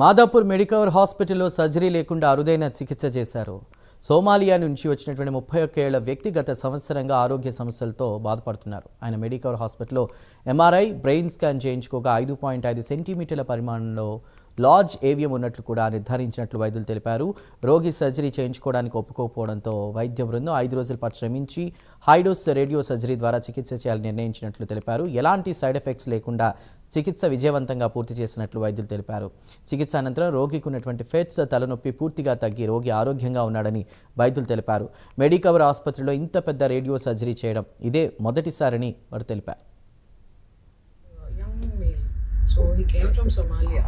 Madhapur Medicover హాస్పిటల్లో surgery లేకుండా అరుదైన చికిత్స చేశారు. సోమాలియా నుంచి వచ్చినటువంటి 31 ఏళ్ల వ్యక్తి గత సంవత్సరంగా ఆరోగ్య సమస్యలతో బాధపడుతున్నారు. ఆయన మెడికవర్ హాస్పిటల్లో ఎంఆర్ఐ, బ్రెయిన్ స్కాన్ చేయించుకోగా 5.5 సెంటీమీటర్ల పరిమాణంలో లార్జ్ ఏవియం ఉన్నట్లు కూడా నిర్ధారించినట్లు వైద్యులు తెలిపారు. రోగి సర్జరీ చేయించుకోవడానికి ఒప్పుకోకపోవడంతో వైద్య బృందం 5 రోజుల పాటు శ్రమించి హైడోస్ రేడియో సర్జరీ ద్వారా చికిత్స చేయాలని నిర్ణయించినట్లు తెలిపారు. ఎలాంటి సైడ్ ఎఫెక్ట్స్ లేకుండా చికిత్స విజయవంతంగా పూర్తి చేసినట్లు వైద్యులు తెలిపారు. చికిత్స అనంతరం రోగికి ఉన్నటువంటి ఫిట్స్, తలనొప్పి పూర్తిగా తగ్గి రోగి ఆరోగ్యంగా ఉన్నాడని వైద్యులు తెలిపారు. మెడికవర్ ఆసుపత్రిలో ఇంత పెద్ద రేడియో సర్జరీ చేయడం ఇదే మొదటిసారని వారు తెలిపారు. So he came from Somalia.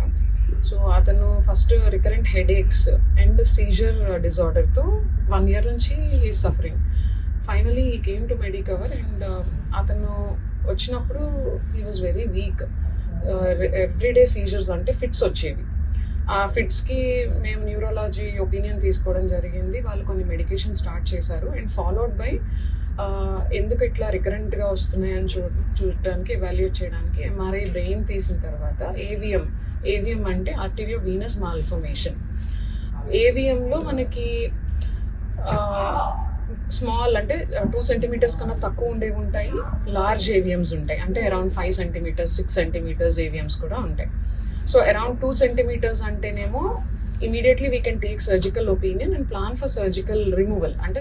So atanu first recurrent headaches and seizure disorder tho 1 year nunchi he is suffering. Finally he came to Medicover and atanu vachinappudu he was very weak. Everyday seizures ante fits వచ్చేవి. ఆ ఫిట్స్కి మేము neurology opinion తీసుకోవడం జరిగింది. వాళ్ళు కొన్ని medication start చేశారు and followed by ఎందుకు ఇట్లా రికరెంట్గా వస్తున్నాయని చూడడానికి ఎవాల్యుయేట్ చేయడానికి ఎంఆర్ఐ బ్రెయిన్ తీసిన తర్వాత ఏవిఎం అంటే ఆర్టీరియో వీనస్ మాల్ఫర్మేషన్. ఏవిఎంలో మనకి స్మాల్ అంటే 2 సెంటీమీటర్స్ కన్నా తక్కువ ఉండేవి ఉంటాయి, లార్జ్ ఏవిఎమ్స్ ఉంటాయి అంటే అరౌండ్ 5 సెంటీమీటర్స్ 6 సెంటీమీటర్స్ ఏవిఎమ్స్ కూడా ఉంటాయి. సో అరౌండ్ 2 సెంటీమీటర్స్ అంటేనేమో immediately we can take surgical opinion and plan for surgical removal అంటే